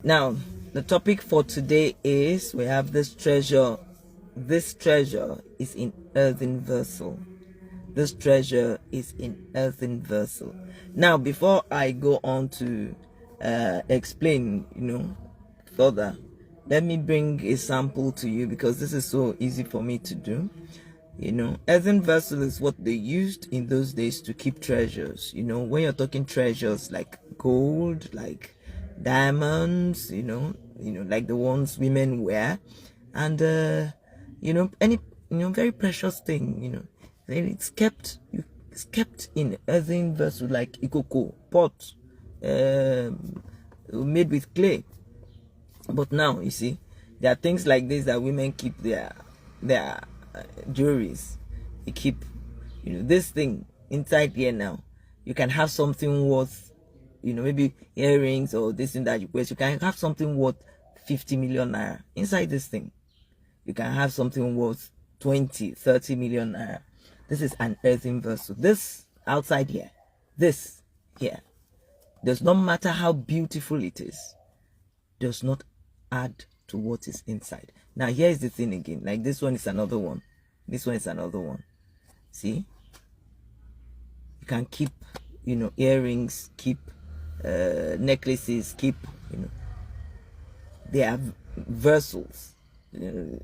Now, the topic for today is we have this treasure. This treasure is in earthen vessel. This treasure is in earthen vessel. Now, before I go on to explain, further, let me bring a sample to you because this is so easy for me to do. Earthen vessel is what they used in those days to keep treasures. When you're talking treasures like gold, like diamonds, like the ones women wear, and any very precious thing, then it's kept in earthen vessel like ikoko pot, made with clay. But now you see, there are things like this that women keep their jewelries. You keep this thing inside here. Now you can have something worth maybe earrings or this thing that you wear. You can have something worth 50 million naira inside this thing. You can have something worth 20-30 million naira. This is an earthen vessel. This outside here, this here, does not matter how beautiful it is, does not add to what is inside. Now here is the thing again, like this one is another one, this one is another one. See, you can keep earrings, keep necklaces, keep they have vessels. This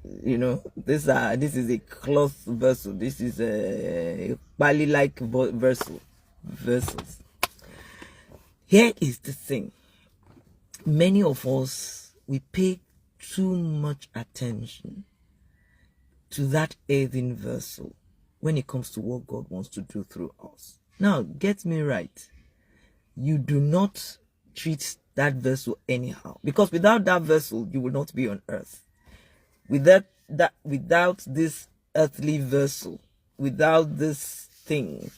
is a cloth vessel, this is a bali like vessels. Here is the thing, many of us, we pay too much attention to that earthen vessel when it comes to what God wants to do through us. Now, get me right. You do not treat that vessel anyhow, because without that vessel, you will not be on earth. Without this earthly vessel, without this thing,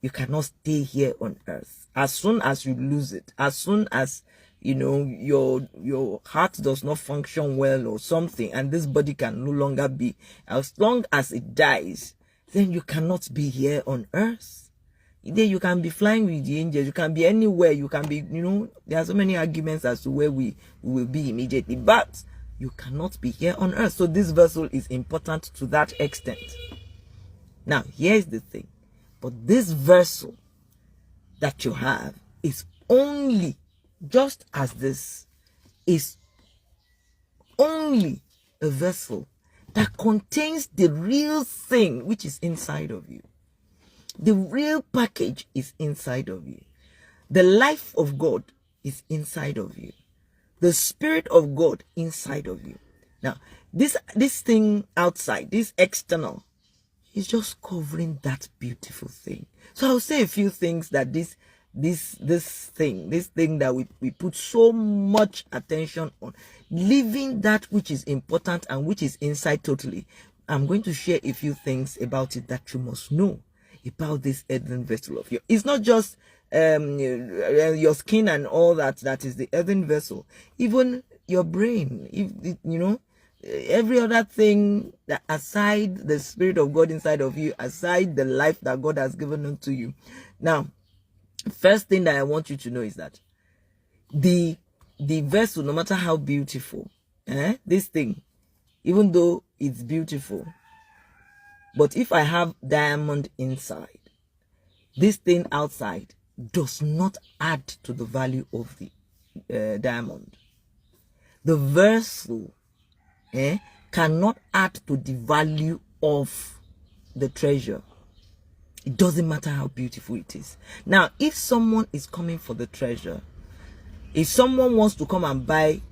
you cannot stay here on earth. As soon as you lose it, as soon as your heart does not function well or something, and this body can no longer be, as long as it dies, then you cannot be here on earth. Then you can be flying with the angels, you can be anywhere, you can be, there are so many arguments as to where we will be immediately, but you cannot be here on earth. So this vessel is important to that extent. Now, here's the thing. But this vessel that you have is only, just as this is only a vessel that contains the real thing which is inside of you. The real package is inside of you. The life of God is inside of you. The Spirit of God inside of you. Now, this thing outside, this external, is just covering that beautiful thing. So I'll say a few things that this thing that we put so much attention on, leaving that which is important and which is inside totally. I'm going to share a few things about it that you must know about this earthen vessel of yours. It's not just your skin and all that is the earthen vessel. Even your brain, every other thing that aside the Spirit of God inside of you, aside the life that God has given unto you. Now, first thing that I want you to know is that the vessel, no matter how beautiful, this thing, even though it's beautiful, but if I have diamond inside, this thing outside does not add to the value of the diamond. The vessel cannot add to the value of the treasure. It doesn't matter how beautiful it is. Now, if someone is coming for the treasure, if someone wants to come and buy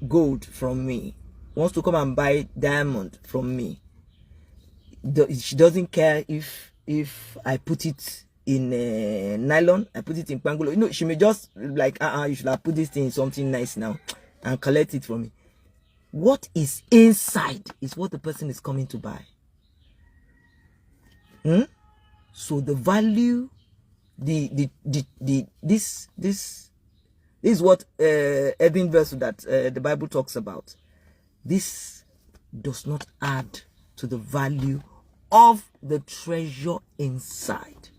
gold from me, wants to come and buy diamond from me, she doesn't care if I put it in nylon, I put it in pangolo. She may just like, you should have put this thing in something nice now and collect it from me. What is inside is what the person is coming to buy. So the value, this is what earthen vessel that the Bible talks about. This does not add to the value of the treasure inside.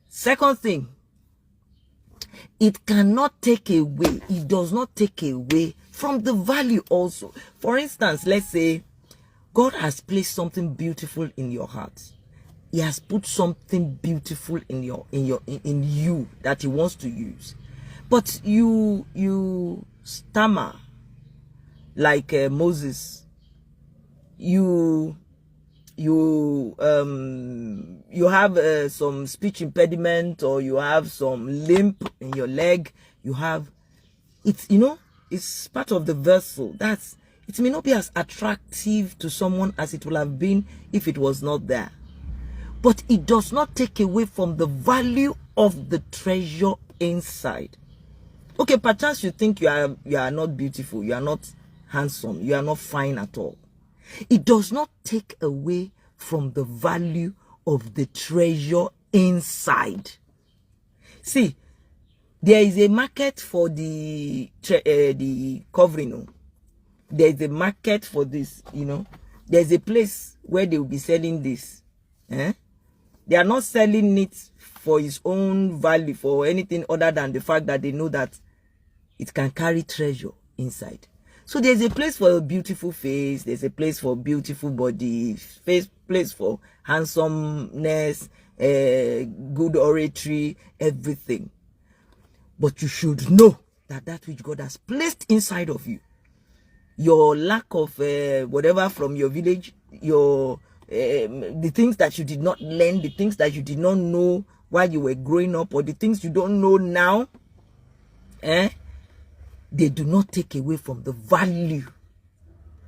Second thing, it cannot take away, it does not take away from the value also. For instance, let's say God has placed something beautiful in your heart. He has put something beautiful in you that he wants to use. But you stammer like Moses. You have some speech impediment, or you have some limp in your leg. You have it's it's part of the vessel. It may not be as attractive to someone as it would have been if it was not there, but it does not take away from the value of the treasure inside. Okay, perchance you think you are not beautiful, you are not handsome, you are not fine at all. It does not take away from the value of the treasure inside. See, there is a market for the covering. There is a market for this, There's a place where they will be selling this. They are not selling it for its own value, for anything other than the fact that they know that it can carry treasure inside. So there's a place for a beautiful face, there's a place for beautiful body, place for handsomeness, good oratory, everything. But you should know that which God has placed inside of you, your lack of whatever from your village, the things that you did not learn, the things that you did not know while you were growing up, or the things you don't know now, they do not take away from the value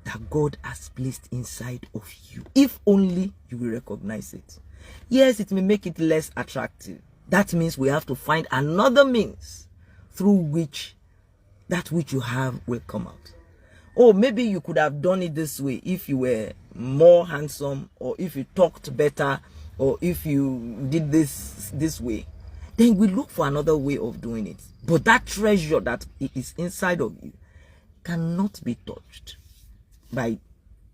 that God has placed inside of you, if only you will recognize it. Yes, it may make it less attractive. That means we have to find another means through which that which you have will come out. Oh, maybe you could have done it this way if you were more handsome, or if you talked better, or if you did this way. Then we look for another way of doing it. But that treasure that is inside of you cannot be touched by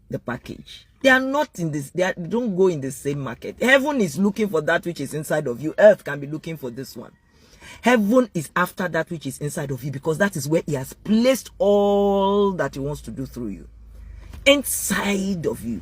the package. They are not in this, they don't go in the same market. Heaven is looking for that which is inside of you. Earth can be looking for this one. Heaven is after that which is inside of you, because that is where he has placed all that he wants to do through you. Inside of you.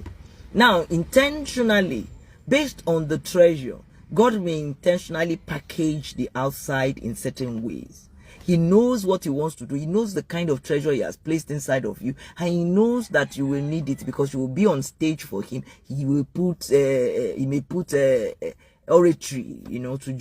Now, intentionally, based on the treasure, God may intentionally package the outside in certain ways. He knows what he wants to do. He knows the kind of treasure he has placed inside of you, and he knows that you will need it because you will be on stage for him. He will put, he may put oratory, to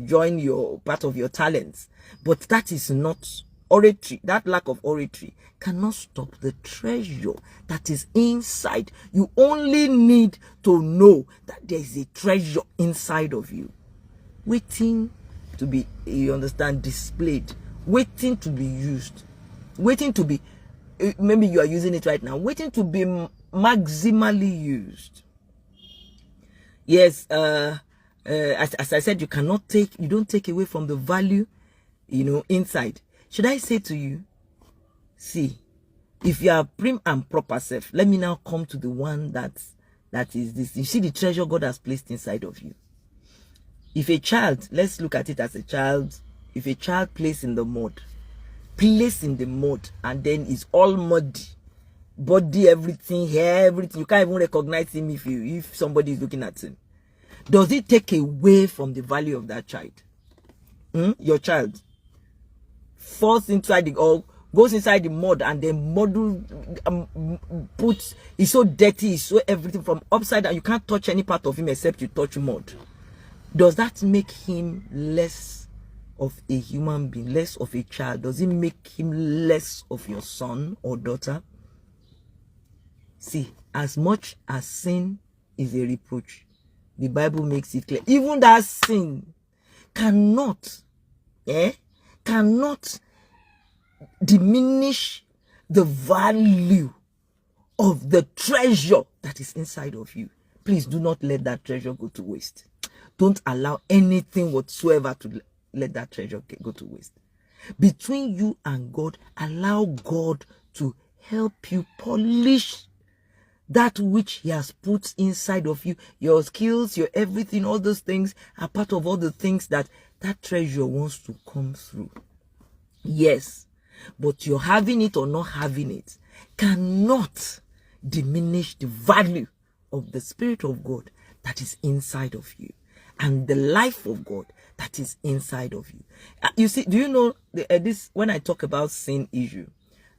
join your part of your talents. But that is not oratory. That lack of oratory cannot stop the treasure that is inside. You only need to know that there is a treasure inside of you, waiting to be, displayed, waiting to be used, waiting to be, maybe you are using it right now, waiting to be maximally used. Yes, as I said, you don't take away from the value, inside. Should I say to you, see, if you are prim and proper self, let me now come to the one that is this. You see the treasure God has placed inside of you. If a child, let's look at it as a child, if a child plays in the mud, and then is all muddy, body, everything, hair, everything, you can't even recognize him if somebody is looking at him. Does it take away from the value of that child? Your child falls inside goes inside the mud, and then it's so dirty, it's so everything from upside down. You can't touch any part of him except you touch mud. Does that make him less of a human being, less of a child? Does it make him less of your son or daughter? See, as much as sin is a reproach, the Bible makes it clear. Even that sin cannot diminish the value of the treasure that is inside of you. Please do not let that treasure go to waste. Don't allow anything whatsoever to let that treasure go to waste. Between you and God, allow God to help you polish that which he has put inside of you. Your skills, your everything, all those things are part of all the things that that treasure wants to come through. Yes, but you're having it or not having it cannot diminish the value of the Spirit of God that is inside of you and the life of God that is inside of you. You see, do you know this? When I talk about sin issue,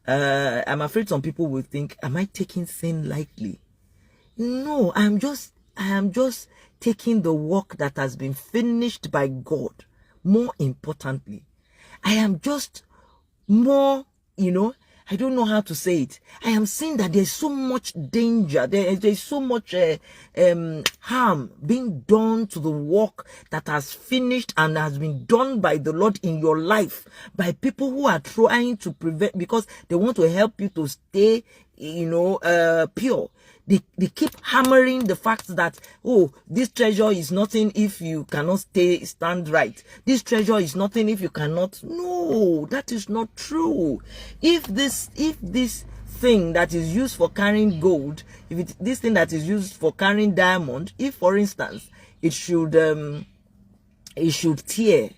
I'm afraid some people will think, am I taking sin lightly? No, I am just taking the work that has been finished by God. More importantly, I am just more, I don't know how to say it. I am seeing that there's so much danger. There's so much harm being done to the work that has finished and has been done by the Lord in your life, by people who are trying to prevent, because they want to help you to stay, pure. They keep hammering the fact that, oh, this treasure is nothing if you cannot stand right. This treasure is nothing if you cannot. No, that is not true. If this thing that is used for carrying gold, this thing that is used for carrying diamond, if for instance it should tear,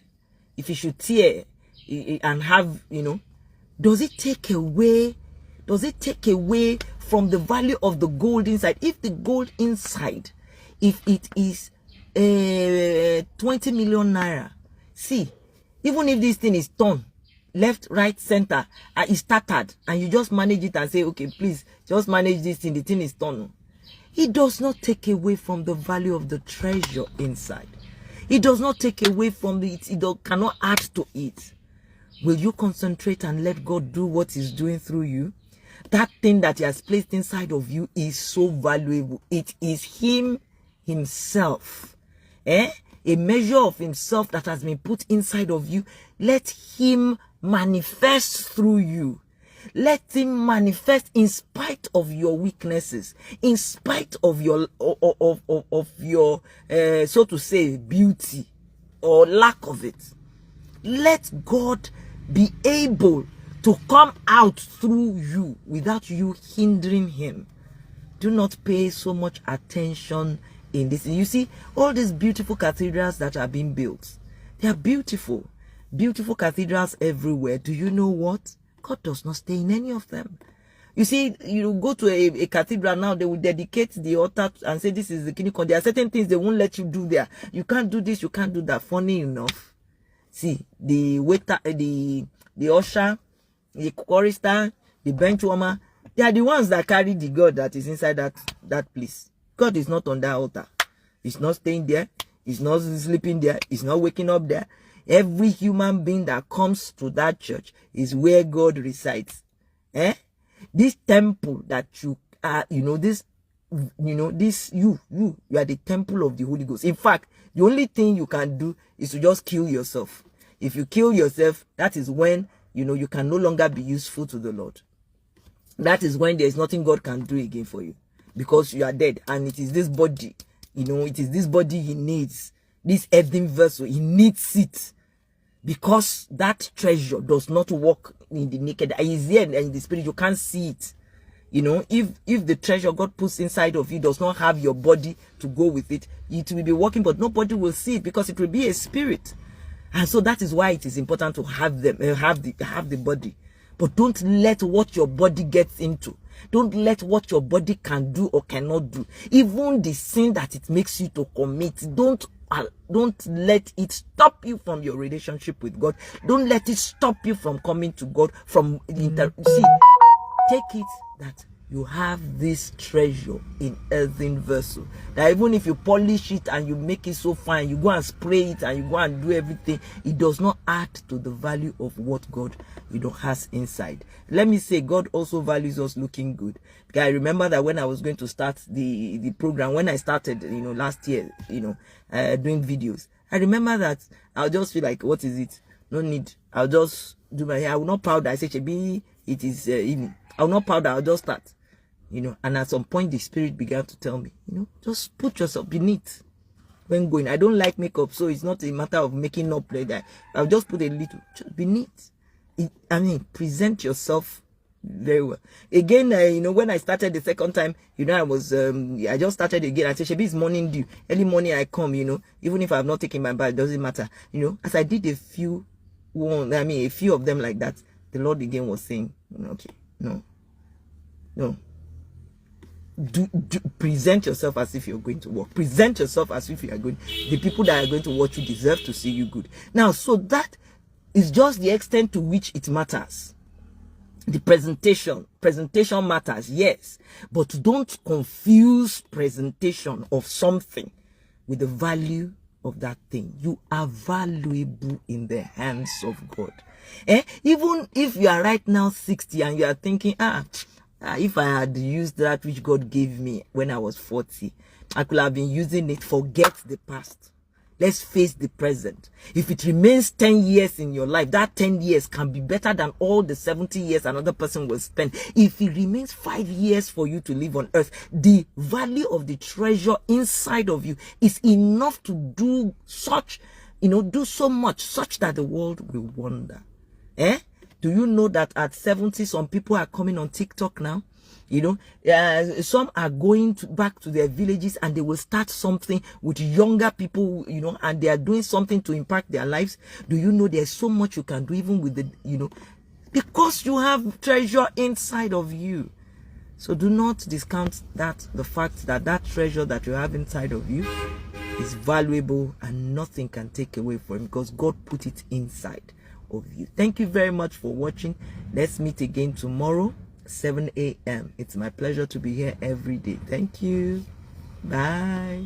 if it should tear and have, does it take away from the value of the gold inside? If the gold inside, if it is 20 million naira, see, even if this thing is torn left, right, center, and it's started, and you just manage it and say, okay, please just manage this thing, the thing is torn, it does not take away from the value of the treasure inside. It does not take away from it cannot add to it. Will you concentrate and let God do what he's doing through you? That thing that he has placed inside of you is so valuable. It is him himself. A measure of himself that has been put inside of you. Let him manifest through you. Let him manifest in spite of your weaknesses, in spite of your so to say, beauty or lack of it. Let God be able to come out through you without you hindering him. Do not pay so much attention in this. You see, all these beautiful cathedrals that are being built, they are beautiful. Beautiful cathedrals everywhere. Do you know what? God does not stay in any of them. You see, you go to a cathedral now, they will dedicate the altar and say, this is the clinical. There are certain things they won't let you do there. You can't do this, you can't do that. Funny enough. See, the waiter, the usher, the chorister, the bench warmer, they are the ones that carry the God that is inside that place. God is not on that altar. He's not staying there. He's not sleeping there. He's not waking up there. Every human being that comes to that church is where God resides. This temple that you are, you are the temple of the Holy Ghost. In fact, the only thing you can do is to just kill yourself. If you kill yourself, that is when you can no longer be useful to the Lord. That is when there is nothing God can do again for you, because you are dead. And it is this body, it is this body he needs, this earthen vessel, he needs it, because that treasure does not walk in the naked eye. It's here in the spirit, you can't see it. If the treasure God puts inside of you does not have your body to go with it, it will be working, but nobody will see it, because it will be a spirit. And so that is why it is important to have them, have the body. But don't let what your body gets into, don't let what your body can do or cannot do, even the sin that it makes you to commit, don't let it stop you from your relationship with God. Don't let it stop you from coming to God. See, take it that you have this treasure in earthen vessel, that even if you polish it and you make it so fine, you go and spray it and you go and do everything, it does not add to the value of what God has inside. Let me say, God also values us looking good. Because I remember that when I was going to start the program, when I started last year doing videos, I remember that I'll just feel like, what is it? No need. I'll just do my hair. I will not powder. I say, Chebi, it is evening. I will not powder. I'll just start. And at some point the Spirit began to tell me, just put yourself, be neat when going. I don't like makeup, so it's not a matter of making up like that. I'll just put a little, just be neat. Present yourself Very well. Again, when I started the second time, I just started again. I said, Shebi, it's morning dew. Early morning I come, even if I have not taken my bath, it doesn't matter. As I did a few of them like that, the Lord again was saying, okay, no. Do present yourself as if you're going to work. Present yourself as if you are good. The people that are going to watch you deserve to see you good. Now, so that is just the extent to which it matters. The presentation matters, yes, but don't confuse presentation of something with the value of that thing. You are valuable in the hands of God. Even if you are right now 60 and you are thinking, if I had used that which God gave me when I was 40, I could have been using it. Forget the past. Let's face the present. If it remains 10 years in your life, that 10 years can be better than all the 70 years another person will spend. If it remains 5 years for you to live on earth, the value of the treasure inside of you is enough to do such, do so much such that the world will wonder. Do you know that at 70, some people are coming on TikTok now? Some are going back to their villages and they will start something with younger people, and they are doing something to impact their lives. Do you know there's so much you can do even with the, because you have treasure inside of you. So do not discount the fact that treasure that you have inside of you is valuable and nothing can take away from it because God put it inside of you. Thank you very much for watching. Let's meet again tomorrow, 7 a.m. It's my pleasure to be here every day. Thank you. Bye.